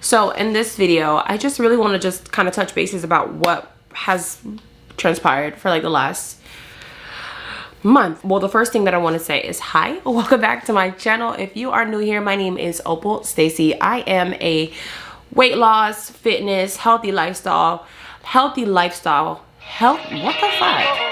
So in this video, I just really want to just kind of touch bases about what has transpired for like the last month. Well, the first thing that I want to say is hi, welcome back to my channel. If you are new here, my name is Opal Stacy. I am a weight loss, fitness, health, what the fuck?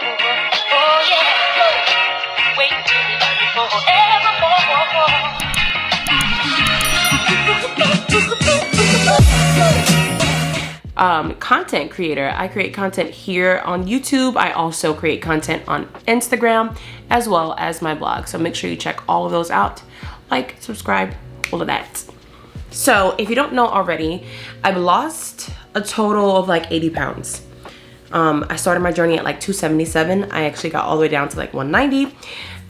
Content creator. I create content here on YouTube. I also create content on Instagram as well as my blog. So make sure you check all of those out. Like, subscribe, all of that. So if you don't know already, I've lost a total of like 80 pounds. I started my journey at like 277. I actually got all the way down to like 190.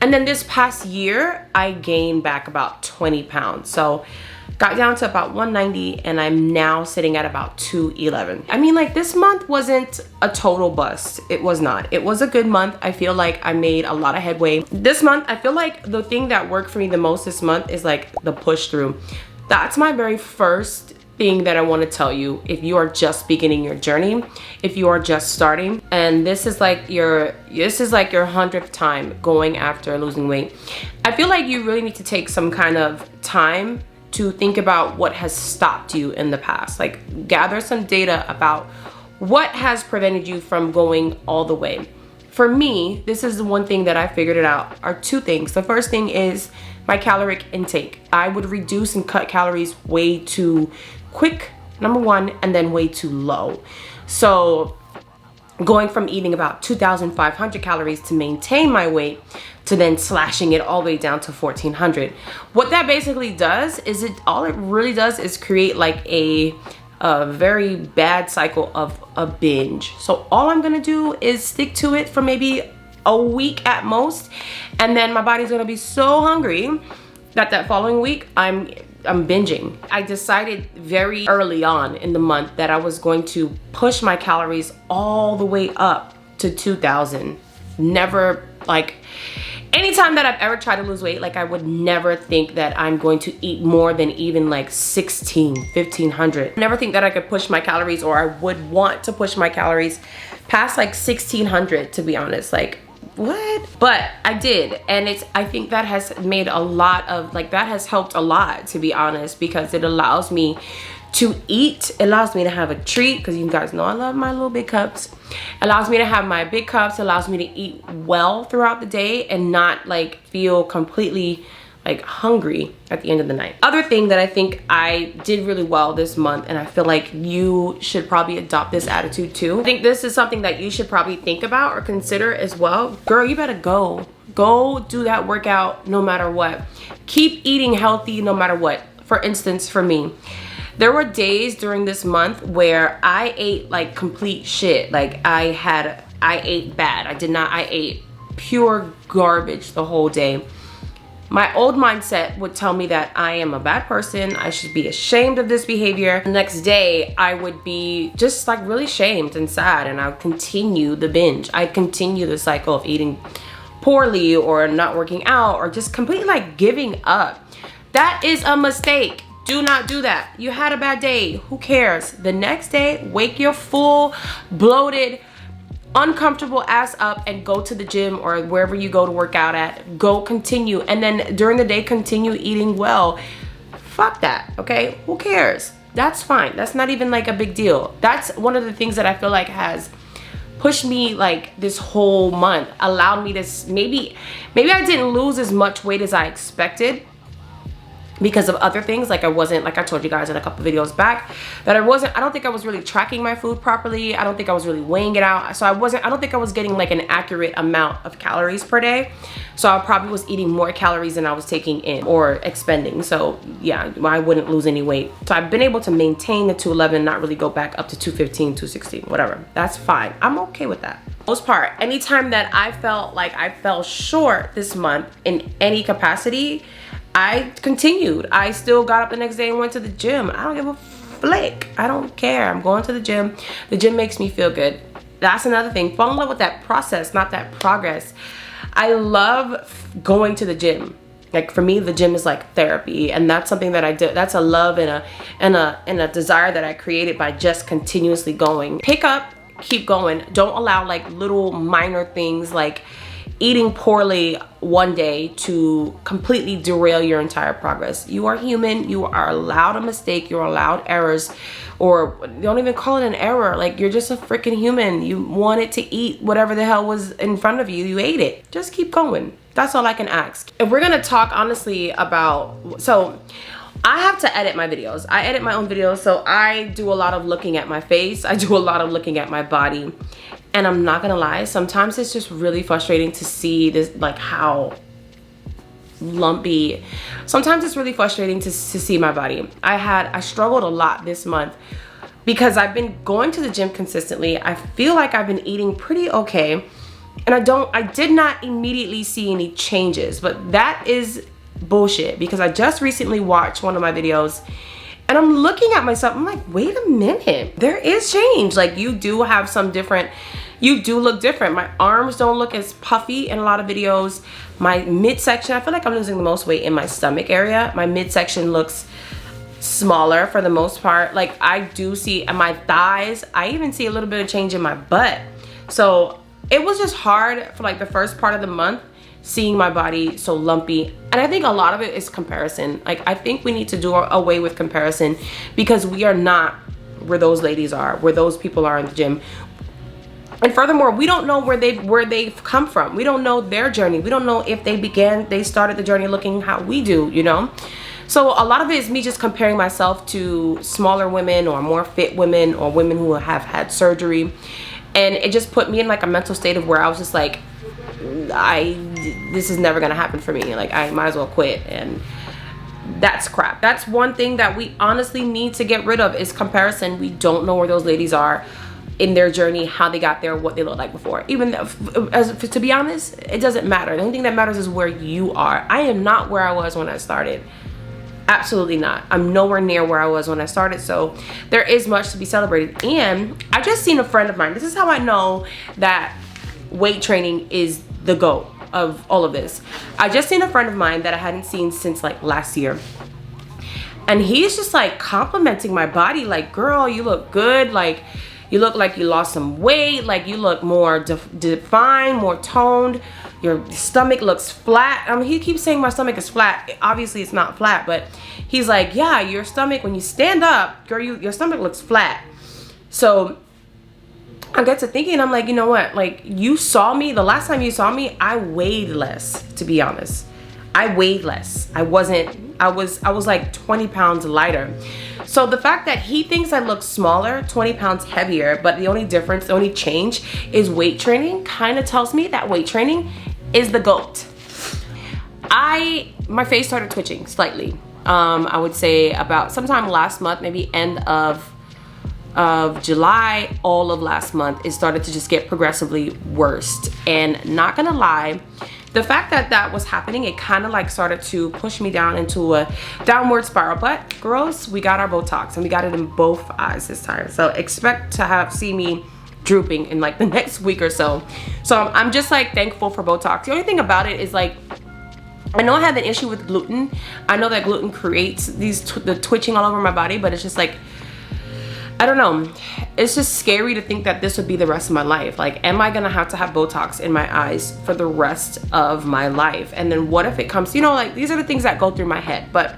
And then this past year, I gained back about 20 pounds. So got down to about 190 and I'm now sitting at about 211. I mean, like, this month wasn't a total bust. It was not. It was a good month. I feel like I made a lot of headway. This month, I feel like the thing that worked for me the most this month is like the push through. That's my very first thing that I want to tell you. If you are just beginning your journey, if you are just starting, and this is like your 100th time going after losing weight, I feel like you really need to take some kind of time to think about what has stopped you in the past. Like, gather some data about what has prevented you from going all the way. For me, this is the one thing that I figured it out are two things. The first thing is my caloric intake. I would reduce and cut calories way too quick, number one, and then way too low. So going from eating about 2,500 calories to maintain my weight to then slashing it all the way down to 1,400. What that basically does is all it really does is create like a very bad cycle of a binge. So all I'm gonna do is stick to it for maybe a week at most, and then my body's gonna be so hungry that following week I'm binging. I decided very early on in the month that I was going to push my calories all the way up to 2,000. Never, like, anytime that I've ever tried to lose weight, like, I would never think that I'm going to eat more than even like 1,500. Never think that I could push my calories, or I would want to push my calories past like 1,600, to be honest. Like, what? But I did, and I think that has made a lot of, like, that has helped a lot, to be honest, because it allows me to eat. It allows me to have a treat, because you guys know I love my little big cups. It allows me to have my big cups. It allows me to eat well throughout the day and not like feel completely like hungry at the end of the night. Other thing that I think I did really well this month, and I feel like you should probably adopt this attitude too. I think this is something that you should probably think about or consider as well. Girl, you better go do that workout no matter what. Keep eating healthy no matter what. For instance, for me, there were days during this month where I ate like complete shit. Like, I ate bad. I ate pure garbage the whole day. My old mindset would tell me that I am a bad person. I should be ashamed of this behavior. The next day, I would be just like really shamed and sad, and I would continue the binge. I'd continue the cycle of eating poorly or not working out or just completely like giving up. That is a mistake. Do not do that. You had a bad day. Who cares? The next day, wake your full, bloated, uncomfortable ass up and go to the gym or wherever you go to work out at. Go continue. And then during the day, continue eating well. Fuck that, okay? Who cares? That's fine. That's not even like a big deal. That's one of the things that I feel like has pushed me like this whole month. Allowed me to, maybe I didn't lose as much weight as I expected, because of other things. Like, I wasn't, like I told you guys in a couple videos back, that I don't think I was really tracking my food properly. I don't think I was really weighing it out. So I don't think I was getting like an accurate amount of calories per day. So I probably was eating more calories than I was taking in or expending. So yeah, I wouldn't lose any weight. So I've been able to maintain the 211, not really go back up to 215, 216, whatever. That's fine. I'm okay with that. Most part, anytime that I felt like I fell short this month in any capacity, I continued. I still got up the next day and went to the gym. I don't give a flick. I don't care. I'm going to the gym. The gym makes me feel good. That's another thing. Fall in love with that process, not that progress. I love going to the gym. Like for me, the gym is like therapy, and that's something that I do. That's a love and a desire that I created by just continuously going. Pick up, keep going. Don't allow like little minor things like eating poorly one day to completely derail your entire progress. You are human. You are allowed a mistake. You're allowed errors, or don't even call it an error. Like, you're just a freaking human. You wanted to eat whatever the hell was in front of you. You ate it. Just keep going. That's all I can ask. If we're gonna talk honestly about, so I have to edit my videos. I edit my own videos, so I do a lot of looking at my face. I do a lot of looking at my body. And I'm not gonna lie, sometimes it's just really frustrating to see this, like how lumpy. Sometimes it's really frustrating to see my body. I struggled a lot this month because I've been going to the gym consistently. I feel like I've been eating pretty okay. And I did not immediately see any changes, but that is bullshit, because I just recently watched one of my videos and I'm looking at myself. I'm like, wait a minute, there is change. Like, you do have some different, you do look different. My arms don't look as puffy in a lot of videos. My midsection, I feel like I'm losing the most weight in my stomach area. My midsection looks smaller for the most part. Like, I do see my thighs. I even see a little bit of change in my butt. So it was just hard for like the first part of the month, seeing my body so lumpy. And I think a lot of it is comparison. Like, I think we need to do away with comparison, because we are not where those ladies are, where those people are in the gym. And furthermore, we don't know where they've come from. We don't know their journey. We don't know if they started the journey looking how we do, you know? So a lot of it is me just comparing myself to smaller women or more fit women or women who have had surgery. And it just put me in like a mental state of where I was just like, this is never gonna happen for me. Like, I might as well quit. And that's crap. That's one thing that we honestly need to get rid of, is comparison. We don't know where those ladies are in their journey, how they got there, what they looked like before. Even to be honest, it doesn't matter. The only thing that matters is where you are. I am not where I was when I started. Absolutely not. I'm nowhere near where I was when I started. So there is much to be celebrated. And I just seen a friend of mine. This is how I know that weight training is the GOAT of all of this. I just seen a friend of mine that I hadn't seen since like last year. And he's just like complimenting my body. Like, girl, you look good. Like, you look like you lost some weight. Like, you look more defined, more toned. Your stomach looks flat. I mean, he keeps saying my stomach is flat. Obviously, it's not flat, but he's like, yeah, your stomach, when you stand up, girl, your stomach looks flat. So I get to thinking, I'm like, you know what? Like, you saw me, the last time you saw me, I weighed less, to be honest. I weighed less. I was like 20 pounds lighter. So the fact that he thinks I look smaller, 20 pounds heavier, but the only difference, the only change is weight training, kind of tells me that weight training is the GOAT. My face started twitching slightly. I would say about sometime last month, maybe end of July, all of last month, it started to just get progressively worse. And not gonna lie, the fact that that was happening, it kind of like started to push me down into a downward spiral. But girls, we got our Botox, and we got it in both eyes this time. So expect to see me drooping in like the next week or so. So I'm just like thankful for Botox. The only thing about it is, like, I know I have an issue with gluten. I know that gluten creates the twitching all over my body, but it's just like, I don't know. It's just scary to think that this would be the rest of my life. Like, am I gonna have to have Botox in my eyes for the rest of my life? And then what if it comes, you know, like, these are the things that go through my head. But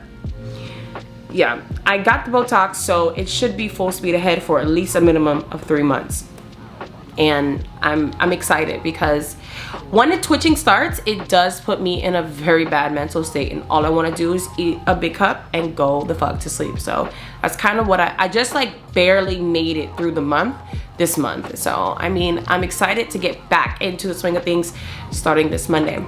yeah, I got the Botox, so it should be full speed ahead for at least a minimum of 3 months. And I'm excited, because when the twitching starts, it does put me in a very bad mental state, and all I want to do is eat a big cup and go the fuck to sleep. So that's kind of what I just like barely made it through this month. So I mean, I'm excited to get back into the swing of things starting this Monday.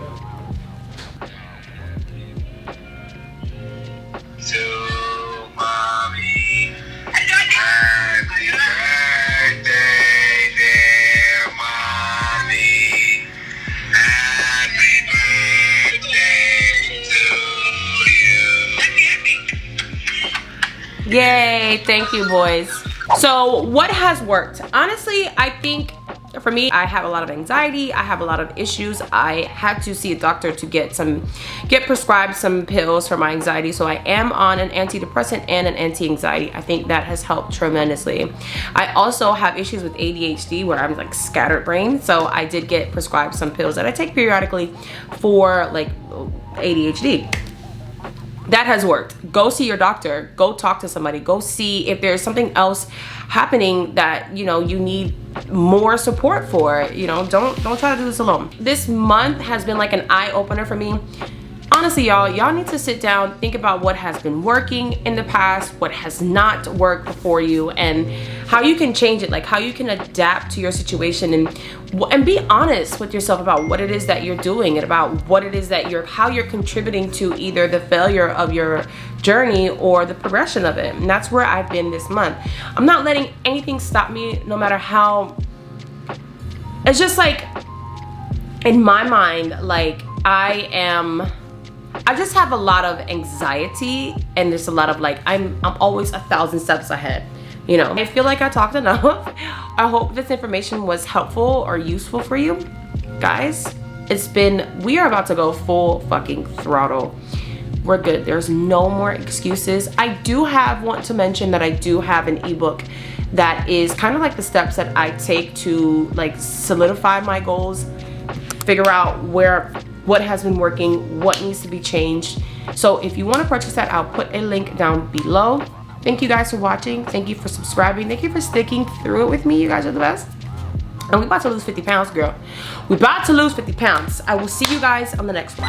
Yay, thank you, boys. So what has worked? Honestly, I think for me, I have a lot of anxiety. I have a lot of issues. I had to see a doctor to get prescribed some pills for my anxiety. So I am on an antidepressant and an anti-anxiety. I think that has helped tremendously. I also have issues with ADHD where I'm like scattered brain. So I did get prescribed some pills that I take periodically for like ADHD. That has worked. Go see your doctor. Go talk to somebody. Go see if there's something else happening that, you know, you need more support for. You know, don't try to do this alone. This month has been like an eye-opener for me. Honestly, y'all need to sit down, think about what has been working in the past, what has not worked for you, and how you can change it, like how you can adapt to your situation, and be honest with yourself about what it is that you're doing and about what it is that how you're contributing to either the failure of your journey or the progression of it. And that's where I've been this month. I'm not letting anything stop me, no matter how. It's just like, in my mind, like I just have a lot of anxiety, and there's a lot of like, I'm always 1,000 steps ahead. You know, I feel like I talked enough. I hope this information was helpful or useful for you guys. We are about to go full fucking throttle. We're good. There's no more excuses. I do want to mention that I do have an ebook that is kind of like the steps that I take to like solidify my goals, figure out what has been working, what needs to be changed. So if you want to purchase that, I'll put a link down below. Thank you guys for watching. Thank you for subscribing. Thank you for sticking through it with me. You guys are the best. And we about to lose 50 pounds, girl. We about to lose 50 pounds. I will see you guys on the next one.